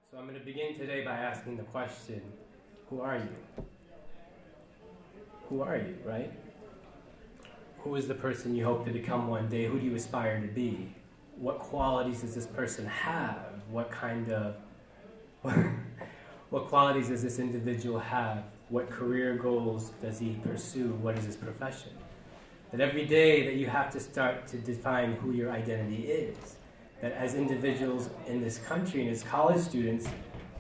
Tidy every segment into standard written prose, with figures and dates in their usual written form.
So I'm going to begin today by asking the question, who are you? Who are you, right? Who is the person you hope to become one day? Who do you aspire to be? What qualities does this person have? What qualities does this individual have? What career goals does he pursue? What is his profession? That every day that you have to start to define who your identity is. That as individuals in this country and as college students,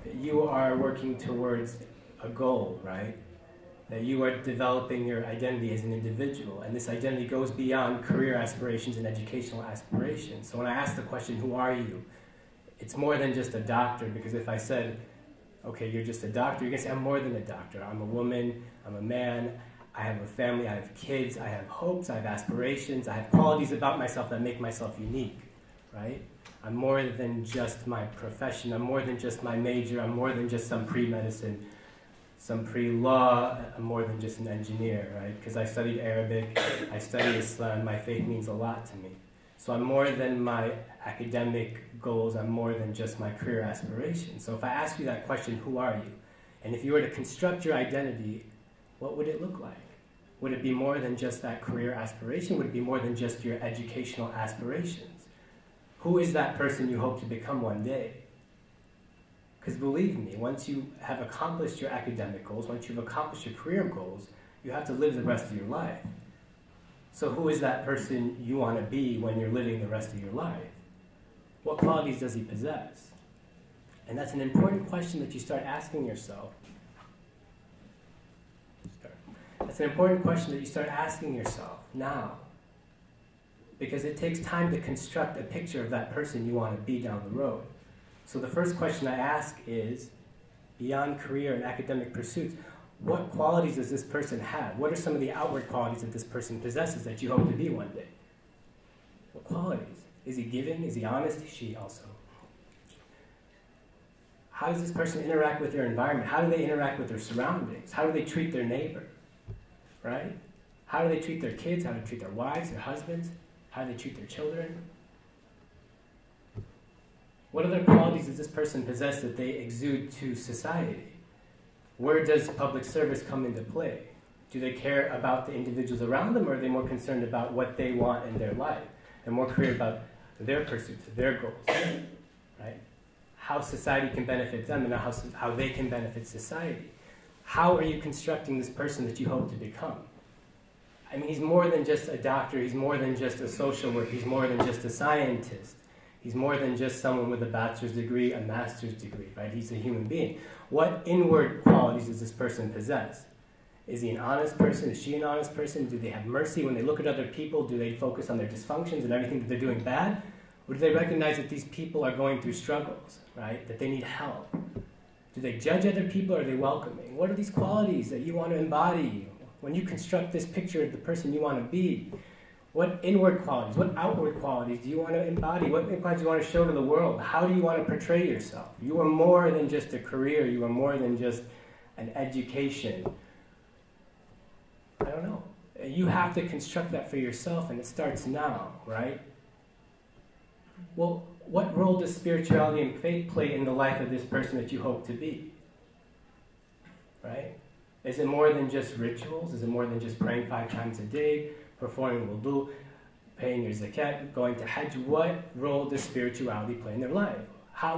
that you are working towards a goal, right? That you are developing your identity as an individual, and this identity goes beyond career aspirations and educational aspirations. So when I ask the question, who are you? It's more than just a doctor, because if I said, okay, you're just a doctor, you're going to say, I'm more than a doctor. I'm a woman, I'm a man, I have a family, I have kids, I have hopes, I have aspirations, I have qualities about myself that make myself unique, right? I'm more than just my profession, I'm more than just my major, I'm more than just some pre-medicine, some pre-law, I'm more than just an engineer, right? Because I studied Arabic, I studied Islam, my faith means a lot to me. So I'm more than my academic goals, I'm more than just my career aspirations. So if I ask you that question, who are you? And if you were to construct your identity, what would it look like? Would it be more than just that career aspiration? Would it be more than just your educational aspirations? Who is that person you hope to become one day? Because believe me, once you have accomplished your academic goals, once you've accomplished your career goals, you have to live the rest of your life. So who is that person you want to be when you're living the rest of your life? What qualities does he possess? And that's an important question that you start asking yourself. That's an important question that you start asking yourself now. Because it takes time to construct a picture of that person you want to be down the road. So the first question I ask is, beyond career and academic pursuits, what qualities does this person have? What are some of the outward qualities that this person possesses that you hope to be one day? What qualities? Is he giving? Is he honest? Is she also? How does this person interact with their environment? How do they interact with their surroundings? How do they treat their neighbor? Right? How do they treat their kids? How do they treat their wives, their husbands? How do they treat their children? What other qualities does this person possess that they exude to society? Where does public service come into play? Do they care about the individuals around them, or are they more concerned about what they want in their life? They're more career about their pursuits, their goals, right? How society can benefit them and how they can benefit society. How are you constructing this person that you hope to become? I mean, he's more than just a doctor, he's more than just a social worker, he's more than just a scientist. He's more than just someone with a bachelor's degree, a master's degree, right? He's a human being. What inward qualities does this person possess? Is he an honest person? Is she an honest person? Do they have mercy when they look at other people? Do they focus on their dysfunctions and everything that they're doing bad? Or do they recognize that these people are going through struggles, right? That they need help? Do they judge other people, or are they welcoming? What are these qualities that you want to embody when you construct this picture of the person you want to be? What inward qualities, what outward qualities do you want to embody? What qualities do you want to show to the world? How do you want to portray yourself? You are more than just a career. You are more than just an education. I don't know. You have to construct that for yourself, and it starts now, right? Well, what role does spirituality and faith play in the life of this person that you hope to be? Right? Is it more than just rituals? Is it more than just praying 5 times a day, performing wudu, paying your zakat, going to hajj? What role does spirituality play in their life?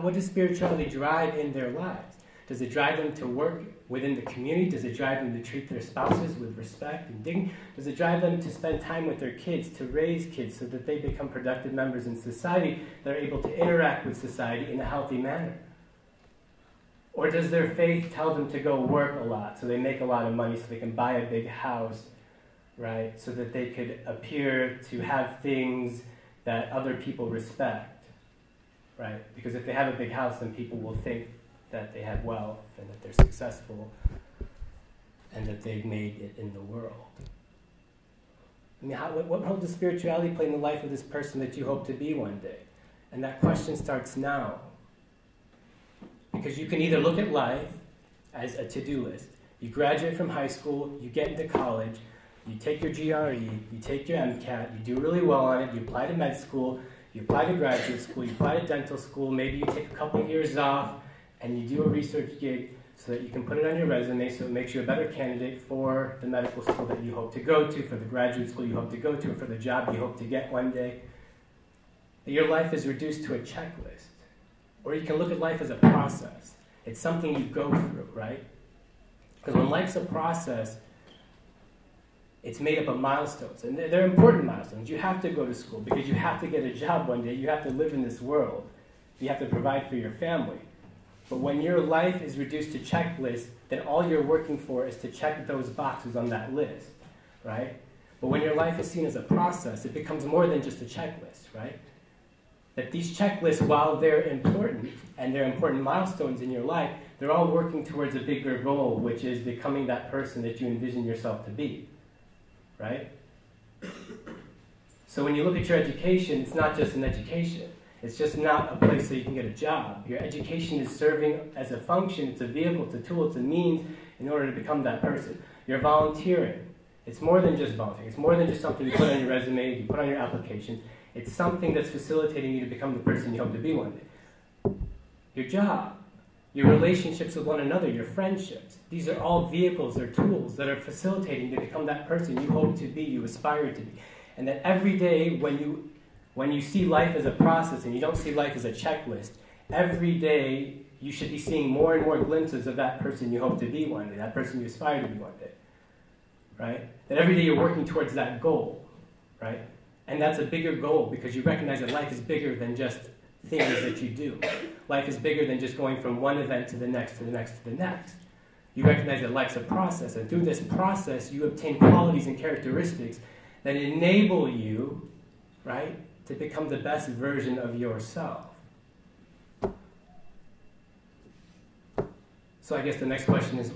What does spirituality drive in their lives? Does it drive them to work within the community? Does it drive them to treat their spouses with respect and dignity? Does it drive them to spend time with their kids, to raise kids so that they become productive members in society that are able to interact with society in a healthy manner? Or does their faith tell them to go work a lot so they make a lot of money so they can buy a big house, right? So that they could appear to have things that other people respect, right? Because if they have a big house, then people will think that they have wealth and that they're successful and that they've made it in the world. I mean, what role does spirituality play in the life of this person that you hope to be one day? And that question starts now. Because you can either look at life as a to-do list. You graduate from high school, you get into college, you take your GRE, you take your MCAT, you do really well on it, you apply to med school, you apply to graduate school, you apply to dental school, maybe you take a couple years off, and you do a research gig so that you can put it on your resume so it makes you a better candidate for the medical school that you hope to go to, for the graduate school you hope to go to, or for the job you hope to get one day. Your life is reduced to a checklist. Or you can look at life as a process. It's something you go through, right? Because when life's a process, it's made up of milestones. And they're important milestones. You have to go to school because you have to get a job one day. You have to live in this world. You have to provide for your family. But when your life is reduced to checklists, then all you're working for is to check those boxes on that list, right? But when your life is seen as a process, it becomes more than just a checklist, right? That these checklists, while they're important, and they're important milestones in your life, they're all working towards a bigger goal, which is becoming that person that you envision yourself to be, right? So when you look at your education, it's not just an education. It's just not a place so you can get a job. Your education is serving as a function, it's a vehicle, it's a tool, it's a means in order to become that person. You're volunteering. It's more than just volunteering. It's more than just something you put on your resume, you put on your application. It's something that's facilitating you to become the person you hope to be one day. Your job, your relationships with one another, your friendships. These are all vehicles or tools that are facilitating you to become that person you hope to be, you aspire to be. And that every day when you see life as a process and you don't see life as a checklist, every day you should be seeing more and more glimpses of that person you hope to be one day, that person you aspire to be one day, right? That every day you're working towards that goal, right? And that's a bigger goal because you recognize that life is bigger than just things that you do. Life is bigger than just going from one event to the next, to the next, to the next. You recognize that life's a process, and through this process, you obtain qualities and characteristics that enable you, right, to become the best version of yourself. So I guess the next question is,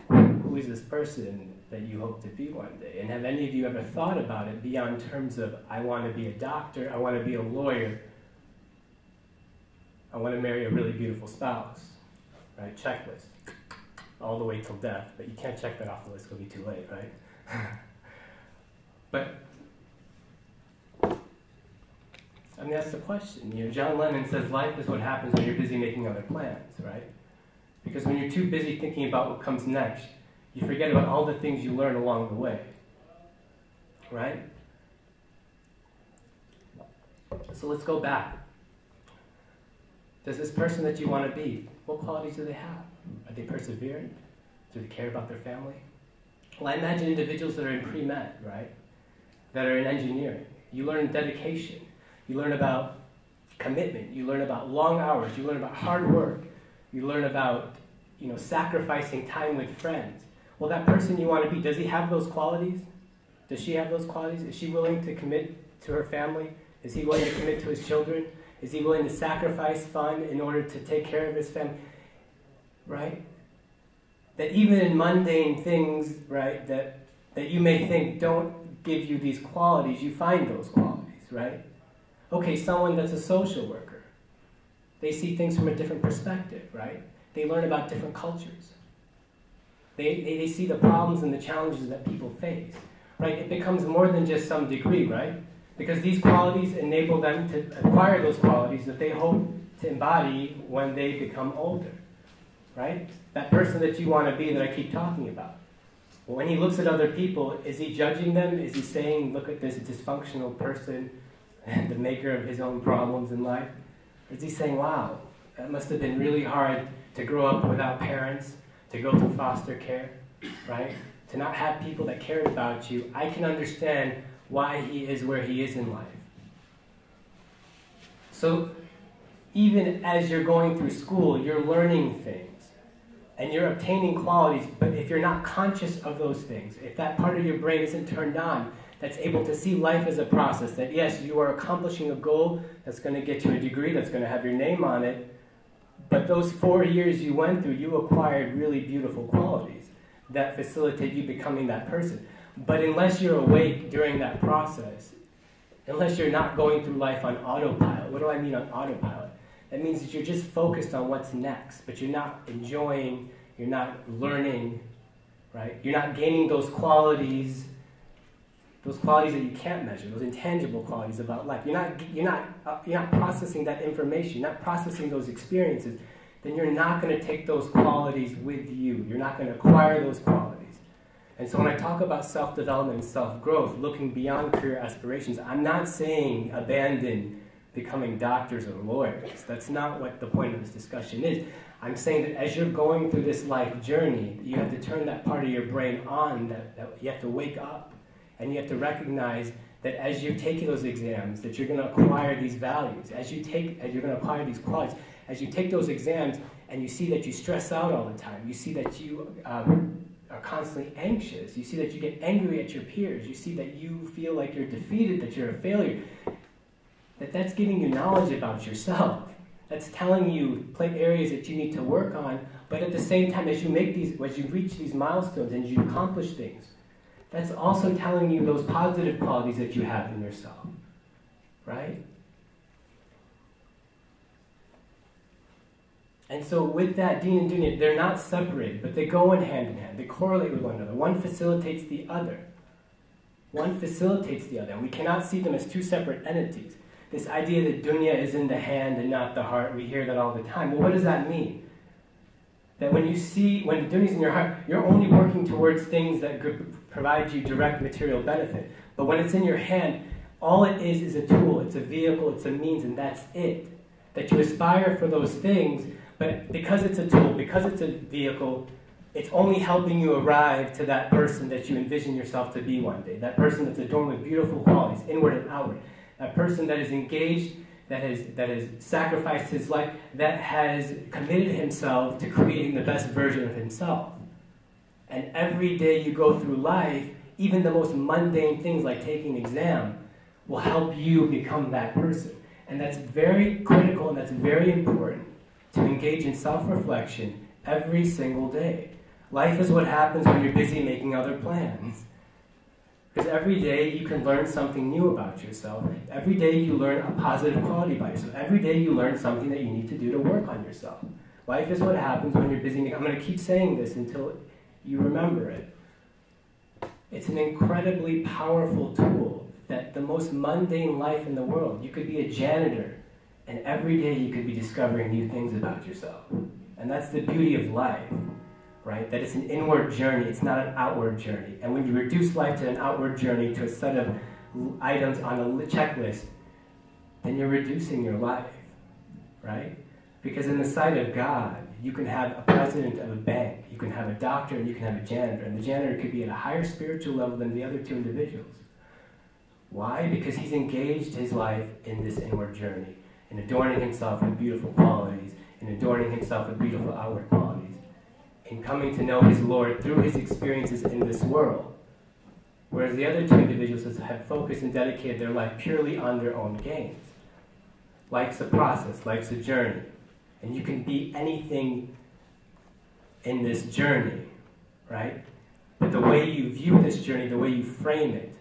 who is this person that you hope to be one day? And have any of you ever thought about it beyond terms of, I want to be a doctor, I want to be a lawyer, I want to marry a really beautiful spouse, right? Checklist, all the way till death, but you can't check that off the list, it'll be too late, right? But, I mean, that's the question. You know, John Lennon says life is what happens when you're busy making other plans, right? Because when you're too busy thinking about what comes next, you forget about all the things you learn along the way, right? So let's go back. Does this person that you want to be, what qualities do they have? Are they perseverant? Do they care about their family? Well, I imagine individuals that are in pre-med, right? That are in engineering. You learn dedication. You learn about commitment. You learn about long hours. You learn about hard work. You learn about, sacrificing time with friends. Well, that person you want to be, does he have those qualities? Does she have those qualities? Is she willing to commit to her family? Is he willing to commit to his children? Is he willing to sacrifice fun in order to take care of his family? Right? That even in mundane things, right, that you may think don't give you these qualities, you find those qualities, right? Okay, someone that's a social worker. They see things from a different perspective, right? They learn about different cultures. They see the problems and the challenges that people face, right? It becomes more than just some degree, right? Because these qualities enable them to acquire those qualities that they hope to embody when they become older, right? That person that you want to be that I keep talking about. Well, when he looks at other people, is he judging them? Is he saying, look at this dysfunctional person, the maker of his own problems in life? Or is he saying, wow, that must have been really hard to grow up without parents, to go through foster care, right? To not have people that cared about you. I can understand why he is where he is in life. So even as you're going through school, you're learning things and you're obtaining qualities, but if you're not conscious of those things, if that part of your brain isn't turned on, that's able to see life as a process, that yes, you are accomplishing a goal that's going to get you a degree, that's going to have your name on it, but those 4 years you went through, you acquired really beautiful qualities that facilitate you becoming that person. But unless you're awake during that process, unless you're not going through life on autopilot, what do I mean on autopilot? That means that you're just focused on what's next, but you're not enjoying, you're not learning, right? You're not gaining those qualities that you can't measure, those intangible qualities about life. You're not processing that information, you're not processing those experiences. then you're not going to take those qualities with you. You're not going to acquire those qualities. And so when I talk about self-development and self-growth, looking beyond career aspirations, I'm not saying abandon becoming doctors or lawyers. That's not what the point of this discussion is. I'm saying that as you're going through this life journey, you have to turn that part of your brain on, that you have to wake up, and you have to recognize that as you're taking those exams, that you're going to acquire thas you're going to acquire these qualities. As you take those exams and you see that you stress out all the time, you see that you are constantly anxious, you see that you get angry at your peers, you see that you feel like you're defeated, that you're a failure, that's giving you knowledge about yourself. That's telling you areas that you need to work on, but at the same time, as you reach these milestones and you accomplish things, that's also telling you those positive qualities that you have in yourself, right? And so with that, deen and dunya, they're not separated, but they go in hand. They correlate with one another. One facilitates the other. And we cannot see them as two separate entities. This idea that dunya is in the hand and not the heart, we hear that all the time. Well, what does that mean? That when the dunya is in your heart, you're only working towards things that could provide you direct material benefit. But when it's in your hand, all it is a tool, it's a vehicle, it's a means, and that's it. That you aspire for those things, but because it's a tool, because it's a vehicle, it's only helping you arrive to that person that you envision yourself to be one day. That person that's adorned with beautiful qualities, inward and outward. That person that is engaged, that has sacrificed his life, that has committed himself to creating the best version of himself. And every day you go through life, even the most mundane things like taking an exam will help you become that person. And that's very critical and that's very important to engage in self-reflection every single day. Life is what happens when you're busy making other plans. Because every day you can learn something new about yourself. Every day you learn a positive quality about yourself. Every day you learn something that you need to do to work on yourself. Life is what happens when you're busy. I'm going to keep saying this until you remember it. It's an incredibly powerful tool that the most mundane life in the world, you could be a janitor, and every day you could be discovering new things about yourself. And that's the beauty of life. Right? That it's an inward journey, it's not an outward journey. And when you reduce life to an outward journey, to a set of items on a checklist, then you're reducing your life, right? Because in the sight of God, you can have a president of a bank, you can have a doctor, and you can have a janitor. And the janitor could be at a higher spiritual level than the other two individuals. Why? Because he's engaged his life in this inward journey, in adorning himself with beautiful qualities, in adorning himself with beautiful outward qualities, in coming to know his Lord through his experiences in this world. Whereas the other two individuals have focused and dedicated their life purely on their own gains. Life's a process, life's a journey. And you can be anything in this journey, right? But the way you view this journey, the way you frame it,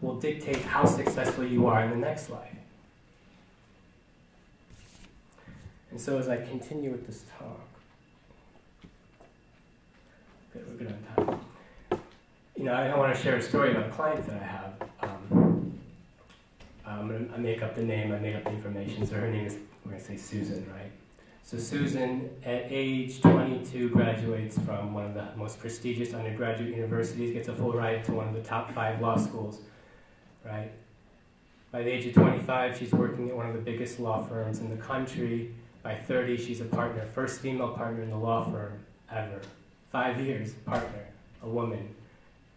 will dictate how successful you are in the next life. And so as I continue with this talk, good, we're good on time. I want to share a story about a client that I have. I make up the name, I made up the information. So her name is, we're going to say Susan, right? So Susan, at age 22, graduates from one of the most prestigious undergraduate universities, gets a full ride to one of the top 5 law schools, right? By the age of 25, she's working at one of the biggest law firms in the country. By 30, she's a partner, first female partner in the law firm ever. 5 years, partner, a woman.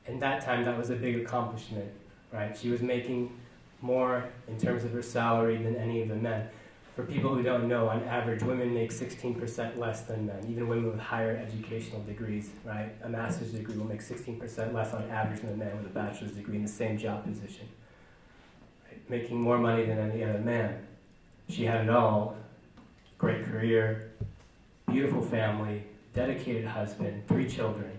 And that time, that was a big accomplishment, right? She was making more in terms of her salary than any of the men. For people who don't know, on average, women make 16% less than men, even women with higher educational degrees, right? A master's degree will make 16% less on average than a man with a bachelor's degree in the same job position, right? Making more money than any other man. She had it all. Great career, beautiful family, dedicated husband, 3 children.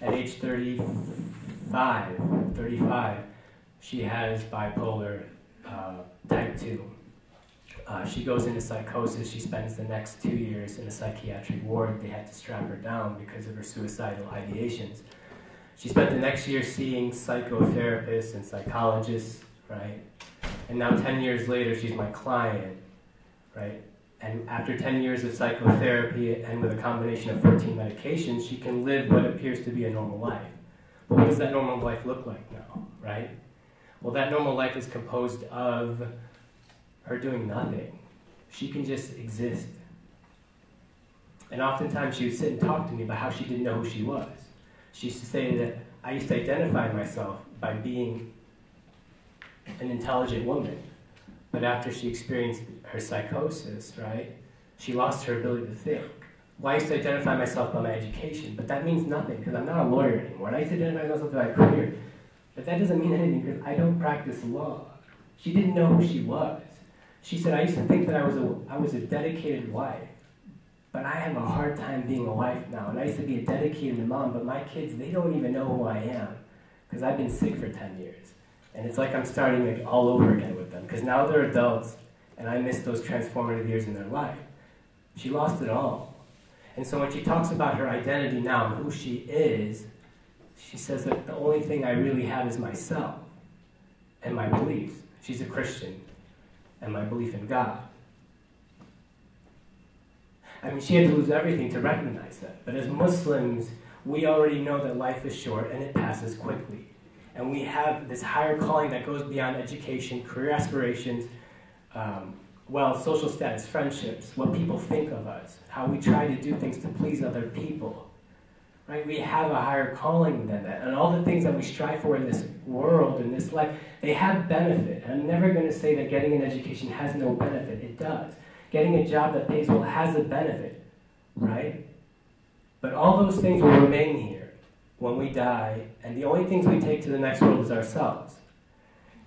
At age 35, she has bipolar type 2. She goes into psychosis. She spends the next 2 years in a psychiatric ward. They had to strap her down because of her suicidal ideations. She spent the next year seeing psychotherapists and psychologists, right? And now 10 years later, she's my client, right? And after 10 years of psychotherapy and with a combination of 14 medications, she can live what appears to be a normal life. But what does that normal life look like now, right? Well, that normal life is composed of her doing nothing. She can just exist. And oftentimes she would sit and talk to me about how she didn't know who she was. She used to say that I used to identify myself by being an intelligent woman. But after she experienced her psychosis, right, she lost her ability to think. Well, I used to identify myself by my education, but that means nothing because I'm not a lawyer anymore. And I used to identify myself by my career, but that doesn't mean anything because I don't practice law. She didn't know who she was. She said, I used to think that I was a dedicated wife, but I have a hard time being a wife now. And I used to be a dedicated mom, but my kids, they don't even know who I am because I've been sick for 10 years. And it's like I'm starting like all over again with them because now they're adults and I miss those transformative years in their life. She lost it all. And so when she talks about her identity now and who she is, she says that the only thing I really have is myself and my beliefs. She's a Christian and my belief in God. I mean, she had to lose everything to recognize that. But as Muslims, we already know that life is short and it passes quickly. And we have this higher calling that goes beyond education, career aspirations, wealth, social status, friendships, what people think of us, how we try to do things to please other people. Right? We have a higher calling than that. And all the things that we strive for in this world, in this life, they have benefit. And I'm never going to say that getting an education has no benefit. It does. Getting a job that pays well has a benefit, right? But all those things will remain here when we die, and the only things we take to the next world is ourselves.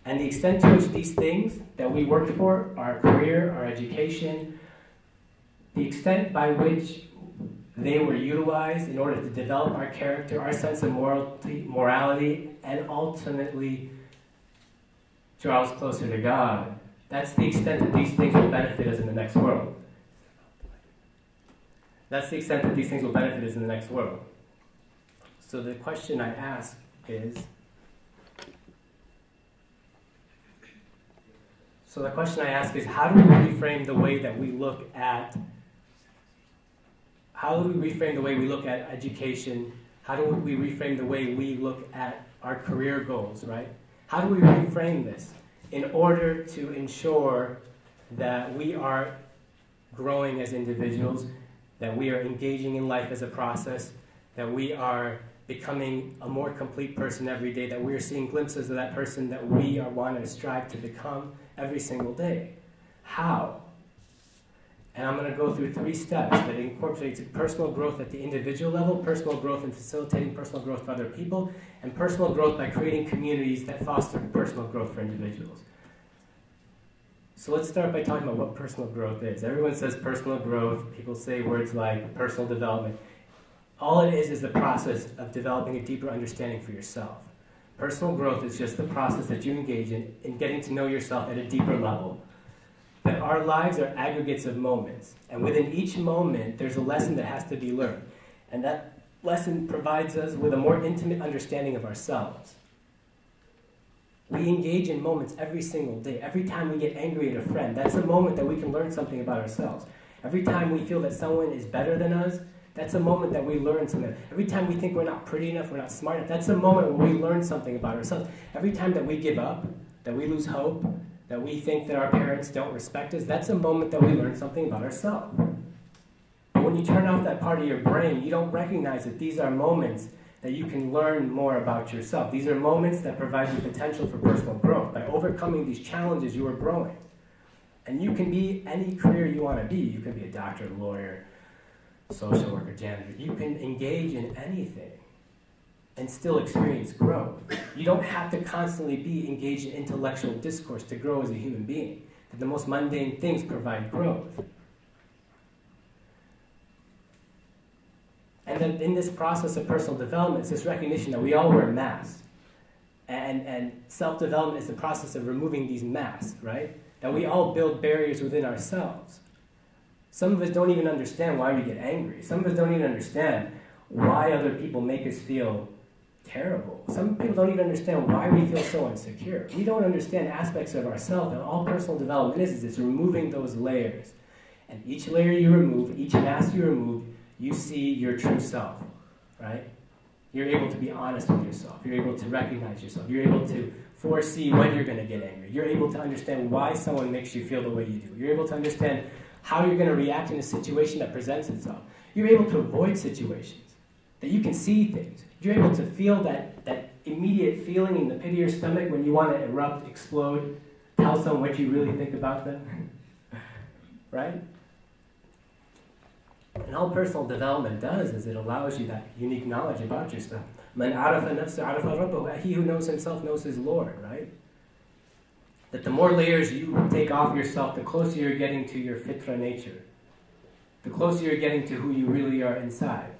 And the extent to which these things that we worked for, our career, our education, the extent by which they were utilized in order to develop our character, our sense of morality, and ultimately draw us closer to God, that's the extent that these things will benefit us in the next world. That's the extent that these things will benefit us in the next world. So the question I ask is, how do we reframe the way that we look at, education? How do we reframe the way we look at our career goals, right? How do we reframe this in order to ensure that we are growing as individuals, that we are engaging in life as a process, that we are becoming a more complete person every day, that we're seeing glimpses of that person that we want to strive to become every single day. How? And I'm going to go through 3 steps that incorporates personal growth at the individual level, personal growth in facilitating personal growth for other people, and personal growth by creating communities that foster personal growth for individuals. So let's start by talking about what personal growth is. Everyone says personal growth. People say words like personal development. All it is the process of developing a deeper understanding for yourself. Personal growth is just the process that you engage in getting to know yourself at a deeper level. That our lives are aggregates of moments, and within each moment, there's a lesson that has to be learned. And that lesson provides us with a more intimate understanding of ourselves. We engage in moments every single day. Every time we get angry at a friend, that's a moment that we can learn something about ourselves. Every time we feel that someone is better than us, that's a moment that we learn something. Every time we think we're not pretty enough, we're not smart enough, that's a moment where we learn something about ourselves. Every time that we give up, that we lose hope, that we think that our parents don't respect us, that's a moment that we learn something about ourselves. But when you turn off that part of your brain, you don't recognize that these are moments that you can learn more about yourself. These are moments that provide you potential for personal growth. By overcoming these challenges, you are growing. And you can be any career you want to be. You can be a doctor, lawyer, social worker, janitor. You can engage in anything and still experience growth. You don't have to constantly be engaged in intellectual discourse to grow as a human being. The most mundane things provide growth. And then in this process of personal development, it's this recognition that we all wear masks. And self-development is the process of removing these masks, right? That we all build barriers within ourselves. Some of us don't even understand why we get angry. Some of us don't even understand why other people make us feel terrible. Some people don't even understand why we feel so insecure. We don't understand aspects of ourselves, and all personal development is it's removing those layers And each layer you remove, each mask you remove, you see your true self, right? You're able to be honest with yourself. You're able to recognize yourself. You're able to foresee when you're going to get angry. You're able to understand why someone makes you feel the way you do. You're able to understand how you're going to react in a situation that presents itself. You're able to avoid situations, that you can see things. You're able to feel that immediate feeling in the pit of your stomach when you want to erupt, explode, tell someone what you really think about them, right? And all personal development does is it allows you that unique knowledge about yourself. Man arafa nafsa arafa rabbahu. He who knows himself knows his Lord, right? That the more layers you take off yourself, the closer you're getting to your fitra nature. The closer you're getting to who you really are inside.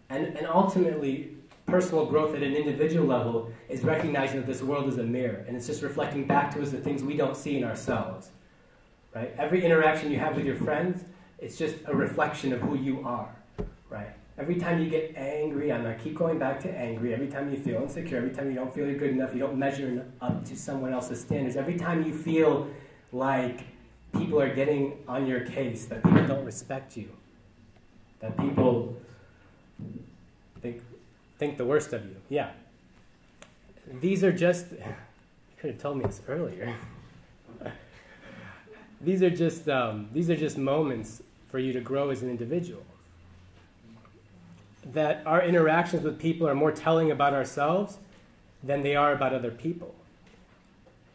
And ultimately, personal growth at an individual level is recognizing that this world is a mirror, and it's just reflecting back to us the things we don't see in ourselves. Right? Every interaction you have with your friends, it's just a reflection of who you are. Right? Every time you get angry, and I keep going back to angry, every time you feel insecure, every time you don't feel you're good enough, you don't measure up to someone else's standards, every time you feel like people are getting on your case, that people don't respect you, that people think the worst of you. Yeah. These are just, you could have told me this earlier. These are just moments for you to grow as an individual. That our interactions with people are more telling about ourselves than they are about other people.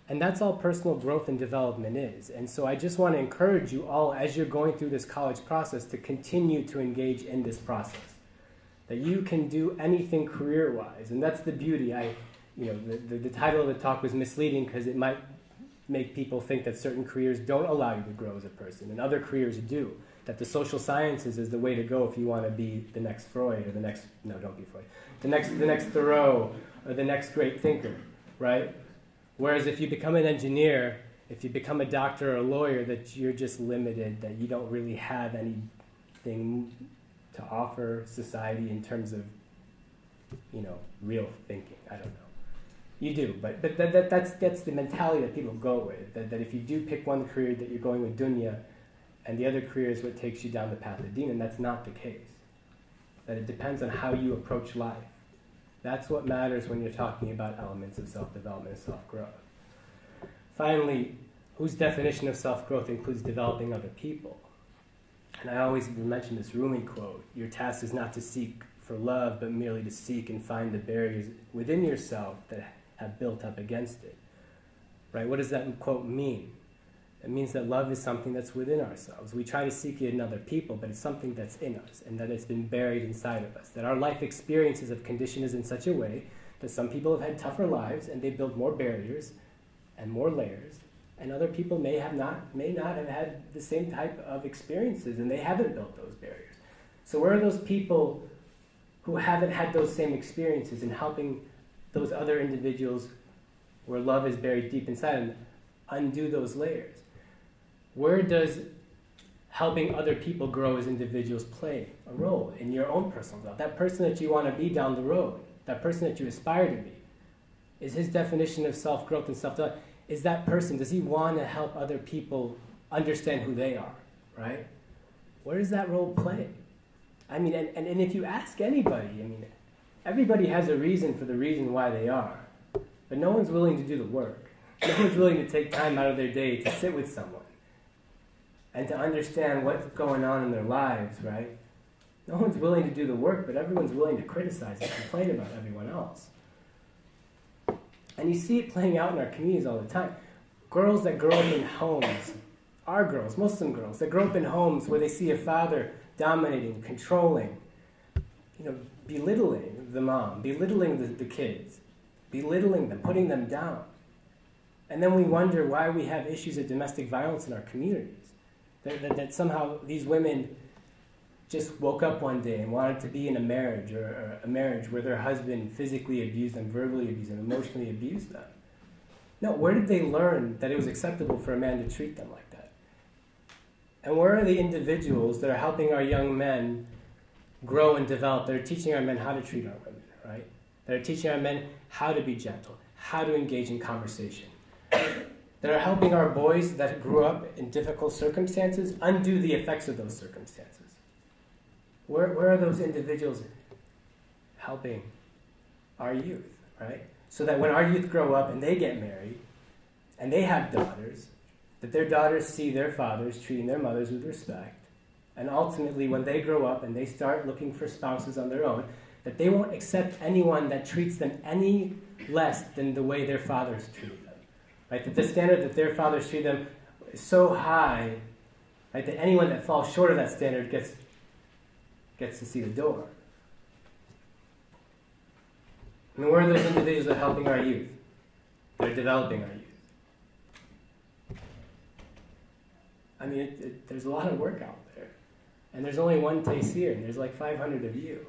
And that's all personal growth and development is. And so I just want to encourage you all, as you're going through this college process, to continue to engage in this process. That you can do anything career-wise. And that's the beauty. The title of the talk was misleading because it might make people think that certain careers don't allow you to grow as a person, and other careers do. That the social sciences is the way to go if you want to be the next Freud, or the next, no, don't be Freud, the next Thoreau, or the next great thinker, right? Whereas if you become an engineer, if you become a doctor or a lawyer, that you're just limited, that you don't really have anything to offer society in terms of, real thinking. I don't know. You do, but that's the mentality that people go with. That if you do pick one career, that you're going with dunya, and the other career is what takes you down the path of deen, and that's not the case. That it depends on how you approach life. That's what matters when you're talking about elements of self-development and self-growth. Finally, whose definition of self-growth includes developing other people? And I always mention this Rumi quote, your task is not to seek for love, but merely to seek and find the barriers within yourself that have built up against it. Right? What does that quote mean? It means that love is something that's within ourselves. We try to seek it in other people, but it's something that's in us, and that it's been buried inside of us. That our life experiences have conditioned us in such a way that some people have had tougher lives, and they built more barriers and more layers, and other people may not have had the same type of experiences, and they haven't built those barriers. So where are those people who haven't had those same experiences in helping those other individuals where love is buried deep inside them undo those layers? Where does helping other people grow as individuals play a role in your own personal growth? That person that you want to be down the road, that person that you aspire to be, is his definition of self-growth and self-development, is that person, does he want to help other people understand who they are, right? Where does that role play? I mean, and if you ask anybody, everybody has a reason for the reason why they are, but no one's willing to do the work. No one's willing to take time out of their day to sit with someone and to understand what's going on in their lives, right? No one's willing to do the work, but everyone's willing to criticize and complain about everyone else. And you see it playing out in our communities all the time. Girls that grow up in homes, our girls, Muslim girls, that grow up in homes where they see a father dominating, controlling, belittling the mom, belittling the kids, belittling them, putting them down. And then we wonder why we have issues of domestic violence in our communities. That somehow these women just woke up one day and wanted to be in a marriage, or a marriage where their husband physically abused them, verbally abused them, emotionally abused them. No, where did they learn that it was acceptable for a man to treat them like that? And where are the individuals that are helping our young men grow and develop, that are teaching our men how to treat our women, right? That are teaching our men how to be gentle, how to engage in conversation. that are helping our boys that grew up in difficult circumstances undo the effects of those circumstances? Where are those individuals helping our youth, right? So that when our youth grow up and they get married and they have daughters, that their daughters see their fathers treating their mothers with respect, and ultimately when they grow up and they start looking for spouses on their own, that they won't accept anyone that treats them any less than the way their fathers treat them. Right? That the standard that their fathers treat them is so high, right, that anyone that falls short of that standard gets to see the door. I mean, where are those individuals that are helping our youth? They're developing our youth. I mean, there's a lot of work out there. And there's only one place here, and there's like 500 of you.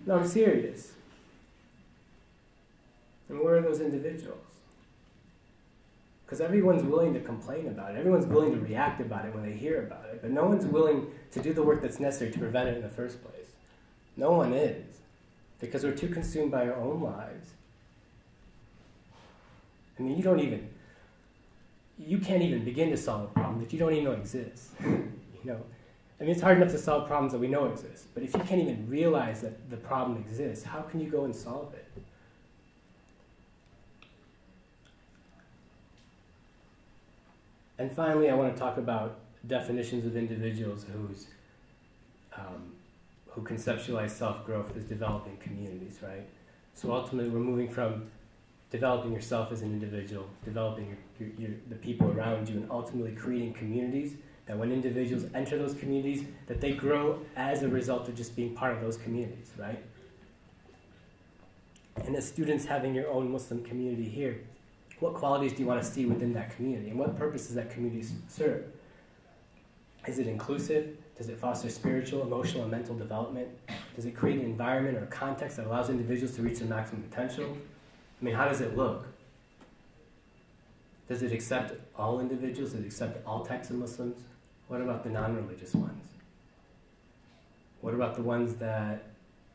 No, I'm serious. And where are those individuals? Because everyone's willing to complain about it. Everyone's willing to react about it when they hear about it. But no one's willing to do the work that's necessary to prevent it in the first place. No one is. Because we're too consumed by our own lives. I mean, you can't even begin to solve a problem that you don't even know exists. I mean, it's hard enough to solve problems that we know exist. But if you can't even realize that the problem exists, how can you go and solve it? And finally, I want to talk about definitions of individuals who conceptualize self-growth as developing communities, right? So ultimately, we're moving from developing yourself as an individual, developing the people around you, and ultimately creating communities that when individuals enter those communities, that they grow as a result of just being part of those communities, right? And as students having your own Muslim community here, what qualities do you want to see within that community? And what purpose does that community serve? Is it inclusive? Does it foster spiritual, emotional, and mental development? Does it create an environment or a context that allows individuals to reach their maximum potential? I mean, how does it look? Does it accept all individuals? Does it accept all types of Muslims? What about the non-religious ones? What about the ones that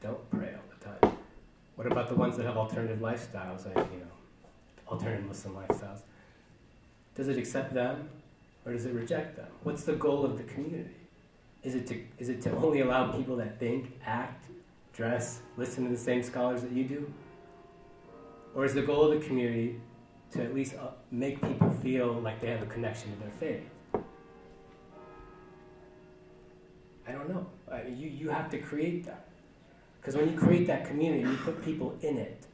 don't pray all the time? What about the ones that have alternative lifestyles, like, alternative Muslim lifestyles? Does it accept them, or does it reject them? What's the goal of the community? Is it to only allow people that think, act, dress, listen to the same scholars that you do? Or is the goal of the community to at least make people feel like they have a connection to their faith? I don't know. You have to create that. Because when you create that community, you put people in it,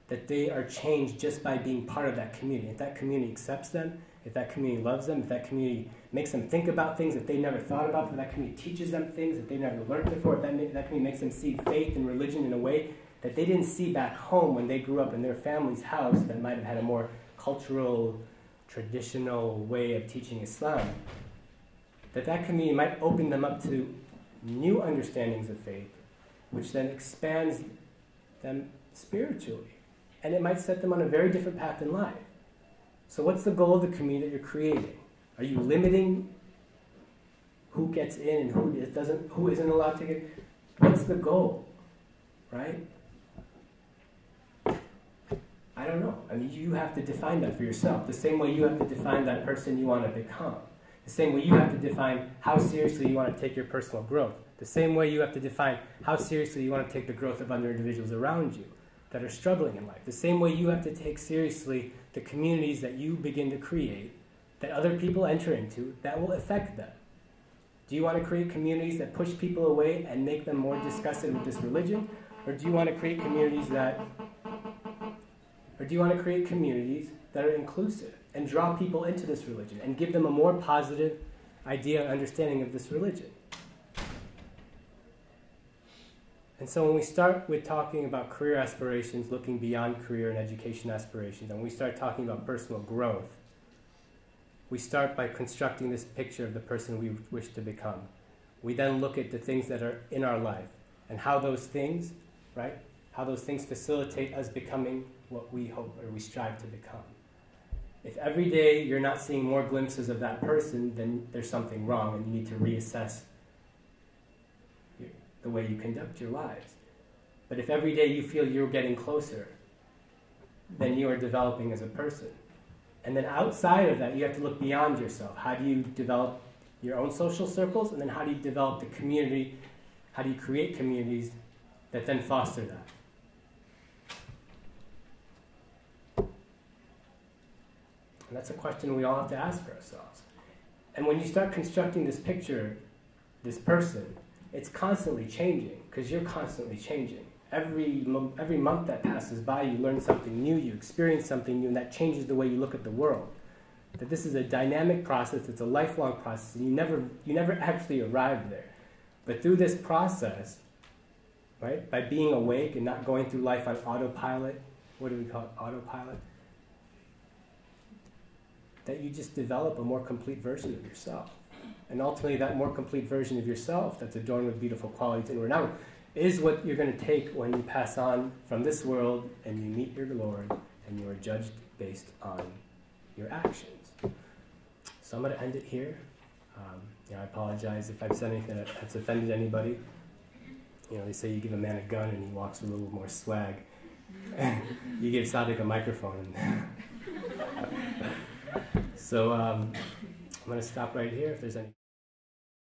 that they are changed just by being part of that community. If that community accepts them, if that community loves them, if that community makes them think about things that they never thought about, if that community teaches them things that they never learned before, if that community makes them see faith and religion in a way that they didn't see back home when they grew up in their family's house that might have had a more cultural, traditional way of teaching Islam, that community might open them up to new understandings of faith, which then expands them spiritually. And it might set them on a very different path in life. So what's the goal of the community that you're creating? Are you limiting who gets in and who isn't allowed to get? What's the goal? Right? I don't know. I mean, you have to define that for yourself. The same way you have to define that person you want to become. The same way you have to define how seriously you want to take your personal growth. The same way you have to define how seriously you want to take the growth of other individuals around you that are struggling in life. The same way you have to take seriously the communities that you begin to create, that other people enter into, that will affect them. Do you want to create communities that push people away and make them more disgusted with this religion? Or do you want to create communities that are inclusive and draw people into this religion and give them a more positive idea and understanding of this religion? And so when we start with talking about career aspirations, looking beyond career and education aspirations, and we start talking about personal growth, we start by constructing this picture of the person we wish to become. We then look at the things that are in our life and how those things, right, how those things facilitate us becoming what we hope or we strive to become. If every day you're not seeing more glimpses of that person, then there's something wrong and you need to reassess the way you conduct your lives. But if every day you feel you're getting closer, then you are developing as a person. And then outside of that, you have to look beyond yourself. How do you develop your own social circles? And then how do you develop the community? How do you create communities that then foster that? And that's a question we all have to ask ourselves. And when you start constructing this picture, this person, it's constantly changing, because you're constantly changing. Every month that passes by, you learn something new, you experience something new, and that changes the way you look at the world. That this is a dynamic process, it's a lifelong process, and you never actually arrive there. But through this process, right, by being awake and not going through life on autopilot, what do we call it, autopilot? That you just develop a more complete version of yourself. And ultimately, that more complete version of yourself that's adorned with beautiful qualities inward and outward is what you're going to take when you pass on from this world and you meet your Lord and you are judged based on your actions. So I'm going to end it here. I apologize if I've said anything that's offended anybody. They say you give a man a gun and he walks with a little more swag. You give Sadiq a microphone. So I'm going to stop right here if there's any...